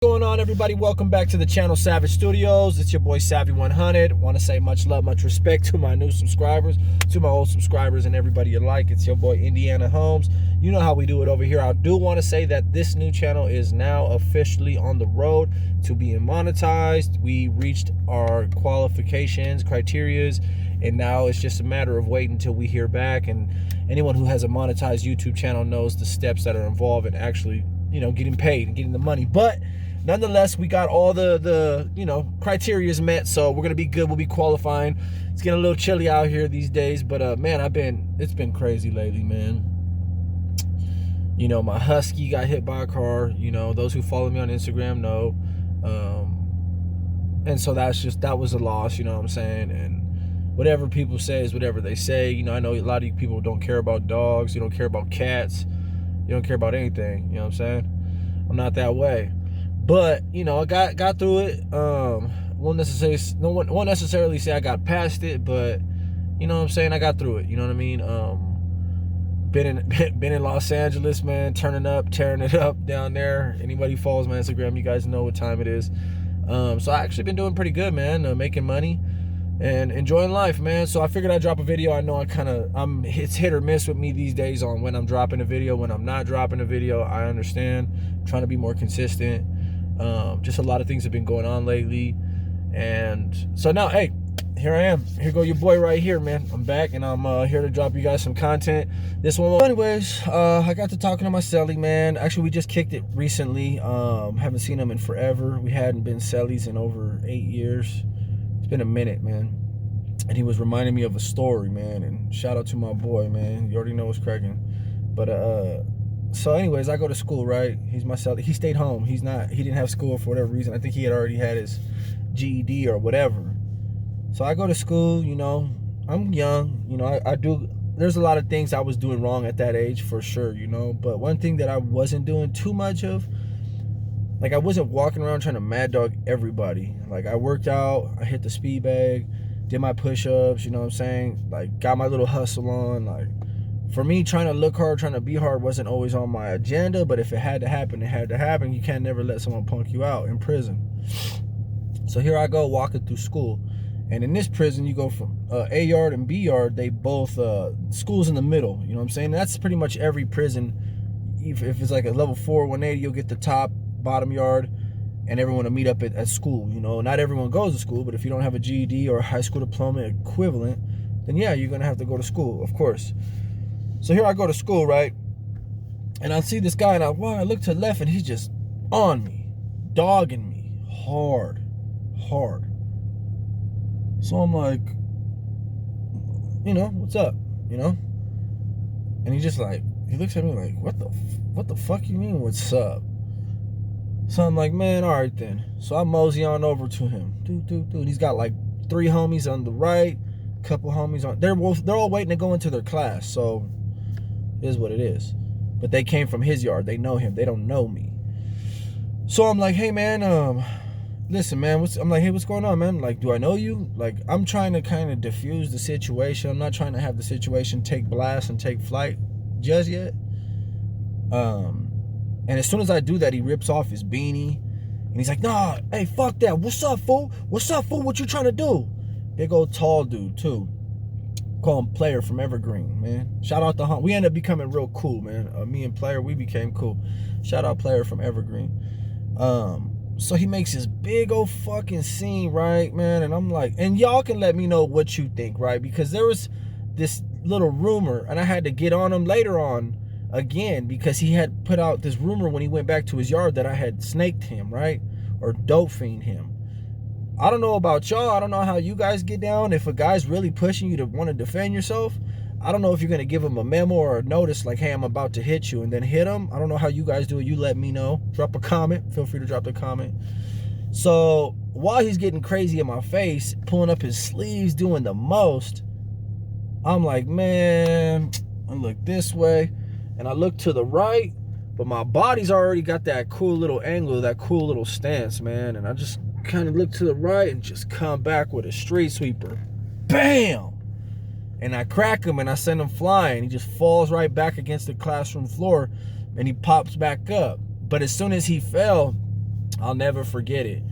What's going on, everybody? Welcome back to the channel Savage Studios. It's your boy Savvy 100. Want to say much love, much respect to my new subscribers, to my old subscribers, and everybody alike. It's your boy Indiana Holmes. You know how we do it over here. I do want to say that this new channel is now officially on the road to being monetized. We reached our qualifications, criterias, and now it's just a matter of waiting until we hear back. And anyone who has a monetized YouTube channel knows the steps that are involved in actually, getting paid and getting the money. But nonetheless, we got all the criteria met, so we're gonna be good. We'll be qualifying. It's getting a little chilly out here these days, but man, it's been crazy lately, man. My husky got hit by a car. Those who follow me on Instagram know, and so that was a loss. You know what I'm saying? And whatever people say is whatever they say. I know a lot of you people don't care about dogs. You don't care about cats. You don't care about anything. You know what I'm saying? I'm not that way. But I got through it. Won't necessarily say I got past it, but you know what I'm saying, I got through it. You know what I mean? Been in Los Angeles, man, tearing it up down there. Anybody who follows my Instagram, you guys know what time it is. So I actually been doing pretty good, man, making money and enjoying life, man. So I figured I'd drop a video. I know it's hit or miss with me these days on when I'm dropping a video, when I'm not dropping a video. I understand. I'm trying to be more consistent. Just a lot of things have been going on lately, and so now, hey, here I am. Here go your boy right here, man. I'm back, and I'm here to drop you guys some content. This one, anyways, I got to talking to my celly, man. Actually, we just kicked it recently. Haven't seen him in forever. We hadn't been cellies in over 8 years. It's been a minute, man. And he was reminding me of a story, man. And shout out to my boy, man. You already know what's cracking. But so anyways, I go to school, right? He's my celly. He stayed home. He didn't have school for whatever reason. I think he had already had his GED or whatever. So I go to school, I'm young, I do, there's a lot of things I was doing wrong at that age for sure, but one thing that I wasn't doing too much of, like I wasn't walking around trying to mad dog everybody. Like I worked out, I hit the speed bag, did my push-ups, you know what I'm saying? Like got my little hustle on. Like for me, trying to look hard, trying to be hard wasn't always on my agenda, but if it had to happen, it had to happen. You can't never let someone punk you out in prison. So here I go walking through school. And in this prison, you go from A yard and B yard, they both, school's in the middle, you know what I'm saying? That's pretty much every prison. If it's like a level 4, 180, you'll get the top, bottom yard, and everyone will meet up at school, Not everyone goes to school, but if you don't have a GED or a high school diploma equivalent, then yeah, you're gonna have to go to school, of course. So here I go to school, right? And I see this guy, and I look to the left, and he's just on me, dogging me, hard. So I'm like, what's up, And he just like, he looks at me like, what the fuck you mean, what's up? So I'm like, man, all right then. So I mosey on over to him. Dude. He's got like 3 homies on the right, couple homies on, they're all waiting to go into their class. So it is what it is. But they came from his yard. They know him. They don't know me. So I'm like, hey man, listen, man, I'm like, hey, what's going on, man? Like, do I know you? Like, I'm trying to kind of diffuse the situation. I'm not trying to have the situation take blast and take flight just yet. And as soon as I do that, he rips off his beanie. And he's like, nah, hey, fuck that. What's up, fool? What you trying to do? Big old tall dude, too. Call him Player from Evergreen, man. Shout out to Hunt. We ended up becoming real cool, man. Me and Player, we became cool. Shout out Player from Evergreen. So he makes this big old fucking scene, right, man? And I'm like, and y'all can let me know what you think, right? Because there was this little rumor, and I had to get on him later on again, because he had put out this rumor when he went back to his yard that I had snaked him, right? Or dope fiend him. I don't know about y'all. I don't know how you guys get down. If a guy's really pushing you to want to defend yourself, I don't know if you're going to give him a memo or a notice like, hey, I'm about to hit you, and then hit him. I don't know how you guys do it. You let me know. Drop a comment. Feel free to drop the comment. So while he's getting crazy in my face, pulling up his sleeves, doing the most, I'm like, man, I look this way, and I look to the right, but my body's already got that cool little angle, that cool little stance, man. And I just kind of look to the right and just come back with a street sweeper. Bam! And I crack him and I send him flying. He just falls right back against the classroom floor and he pops back up. But as soon as he fell, I'll never forget it.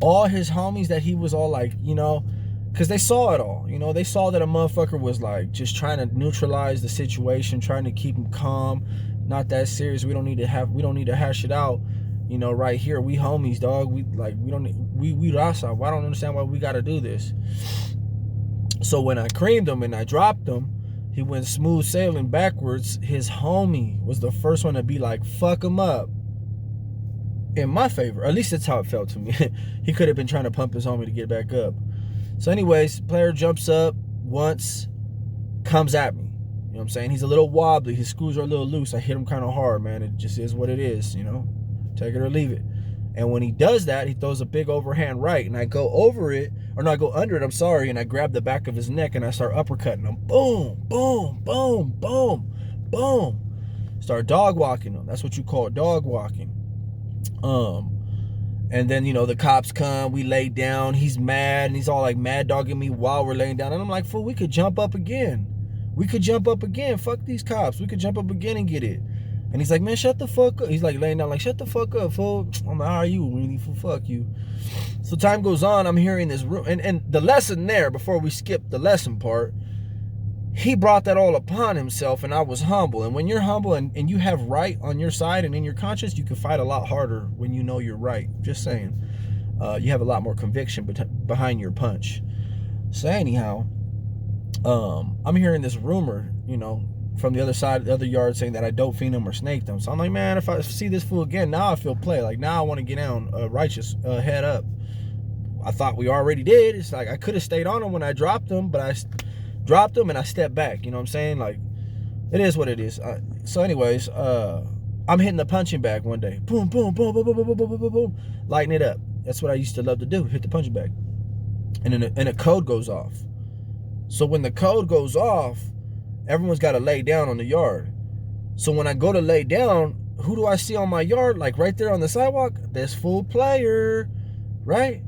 All his homies that he was all like, you know, because they saw it all. You know, they saw that a motherfucker was like just trying to neutralize the situation, trying to keep him calm, not that serious. We don't need to hash it out. You know, right here, we homies, dog. We Rasa. I don't understand why we gotta do this. So when I creamed him and I dropped him, he went smooth sailing backwards. His homie was the first one to be like, fuck him up. In my favor. At least that's how it felt to me. He could have been trying to pump his homie to get back up. So anyways, player jumps up once, comes at me. You know what I'm saying? He's a little wobbly. His screws are a little loose. I hit him kind of hard, man. It just is what it is, you know? Take it or leave it. And when he does that, he throws a big overhand right, and I go over it, or no, I go under it, I'm sorry, and I grab the back of his neck, and I start uppercutting him. Boom, boom, boom, boom, boom. Start dog walking him. That's what you call dog walking. And then, you know, the cops come, we lay down, he's mad, and he's all like mad dogging me while we're laying down. And I'm like, fool, we could jump up again. We could jump up again. Fuck these cops. We could jump up again and get it. And he's like, man, shut the fuck up. He's like laying down like, shut the fuck up, fool. I'm like, how are you, weenie, fool? Fuck you. So time goes on, I'm hearing this room. And the lesson there, before we skip the lesson part, he brought that all upon himself, and I was humble. And when you're humble and you have right on your side and in your conscience, you can fight a lot harder when you know you're right. Just saying. You have a lot more conviction behind your punch. So anyhow, I'm hearing this rumor, you know, from the other side, the other yard, saying that I dope fiend him or snaked him. So I'm like, man, if I see this fool again, now I feel play. Like, now I want to get down righteous, head up. I thought we already did. It's like I could have stayed on him when I dropped him, but I dropped him and I stepped back. You know what I'm saying? Like, it is what it is. So anyways, I'm hitting the punching bag one day. Boom, boom, boom, boom, boom, boom, boom, boom, boom, boom. Lighten it up. That's what I used to love to do, hit the punching bag. And then a code goes off. So when the code goes off, everyone's got to lay down on the yard. So when I go to lay down, who do I see on my yard? Like right there on the sidewalk? This full player, right?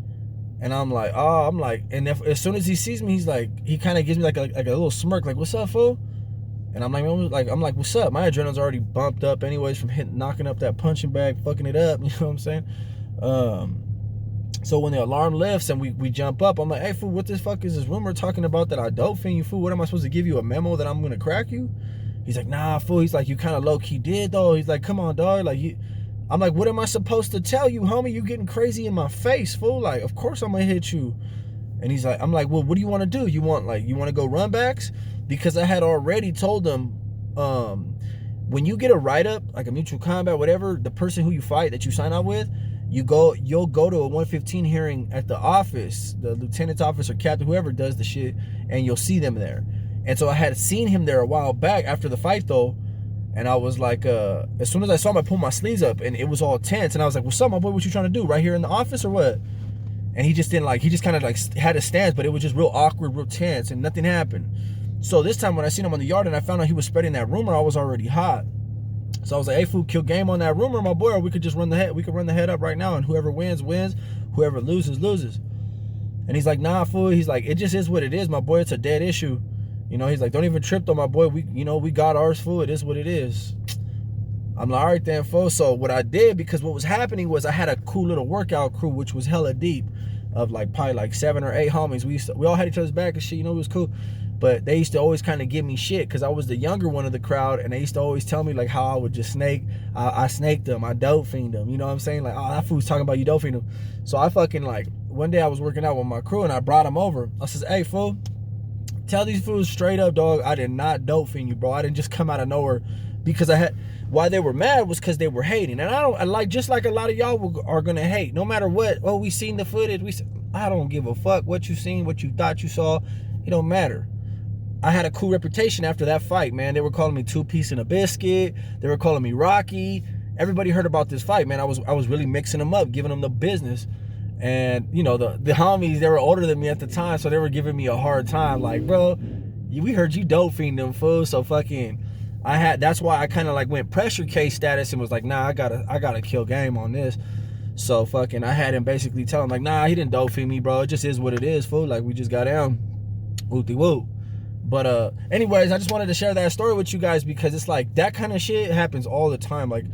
And I'm like, and as soon as he sees me, he's like, he kind of gives me like a little smirk, like, what's up, fool? And I'm like, what's up? My adrenaline's already bumped up anyways from knocking up that punching bag, fucking it up. You know what I'm saying? So when the alarm lifts and we jump up, I'm like, hey, fool, what the fuck is this rumor talking about that I dope fiend you, fool? What am I supposed to give you a memo that I'm gonna crack you? He's like, nah, fool. He's like, you kind of low key did though. He's like, come on, dog. Like you. I'm like, what am I supposed to tell you, homie? You getting crazy in my face, fool. Like, of course I'm gonna hit you. And he's like, I'm like, well, what do you want to do? You want to go run backs? Because I had already told them, when you get a write-up, like a mutual combat, whatever, the person who you fight that you sign up with, you'll go to a 115 hearing at the office, the lieutenant's office or captain, whoever does the shit, and you'll see them there. And so I had seen him there a while back after the fight though. And I was like, as soon as I saw him, I pulled my sleeves up and it was all tense. And I was like, what's up, my boy? What you trying to do? Right here in the office or what? And he just didn't he just kind of like had a stance, but it was just real awkward, real tense, and nothing happened. So this time when I seen him on the yard and I found out he was spreading that rumor, I was already hot. So I was like, hey, fool, kill game on that rumor, my boy, or we could just run the head up right now, and whoever wins, wins. Whoever loses, loses. And he's like, nah, fool. He's like, it just is what it is, my boy. It's a dead issue. You know, he's like, don't even trip though, my boy. We got ours, fool. It is what it is. I'm like, all right then, fool. So what I did, because what was happening was I had a cool little workout crew, which was hella deep, of like probably like 7 or 8 homies. We all had each other's back and shit, you know, it was cool. But they used to always kind of give me shit because I was the younger one of the crowd, and they used to always tell me like how I would just snake. I snaked them, I dope fiend them. You know what I'm saying? Like, oh, that fool's talking about you dope fiend them. So I fucking like, one day I was working out with my crew and I brought them over. I says, hey, fool, tell these fools straight up, dog, I did not dope fiend you, bro. I didn't just come out of nowhere because why they were mad was because they were hating. And I like, just like a lot of y'all are gonna hate, no matter what. Oh, we seen the footage. I don't give a fuck what you seen, what you thought you saw. It don't matter. I had a cool reputation after that fight, man. They were calling me 2 Piece and a Biscuit. They were calling me Rocky. Everybody heard about this fight, man. I was really mixing them up, giving them the business. And, you know, the homies, they were older than me at the time, so they were giving me a hard time. Like, bro, we heard you dope fiend them, fool. So fucking, that's why I kind of like went pressure case status and was like, nah, I gotta kill game on this. So fucking, I had him basically tell him like, nah, he didn't dope fiend me, bro. It just is what it is, fool. Like, we just got down. Wooty woo. But anyways, I just wanted to share that story with you guys because it's like that kind of shit happens all the time. Like,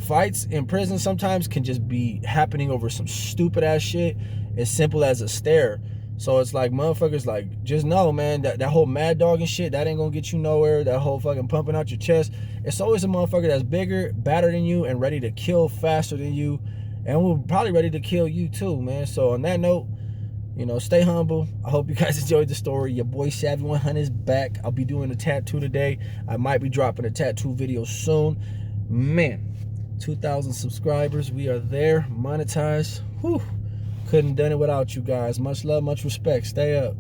fights in prison sometimes can just be happening over some stupid ass shit as simple as a stare. So it's like, motherfuckers, like, just know, man, that whole mad dog and shit, that ain't gonna get you nowhere. That whole fucking pumping out your chest. It's always a motherfucker that's bigger, badder than you, and ready to kill faster than you, and will probably ready to kill you too, man. So on that note, you know, stay humble. I hope you guys enjoyed the story. Your boy Savvy 100 is back. I'll be doing a tattoo today. I might be dropping a tattoo video soon. Man, 2,000 subscribers. We are there. Monetized. Whew. Couldn't have done it without you guys. Much love, much respect. Stay up.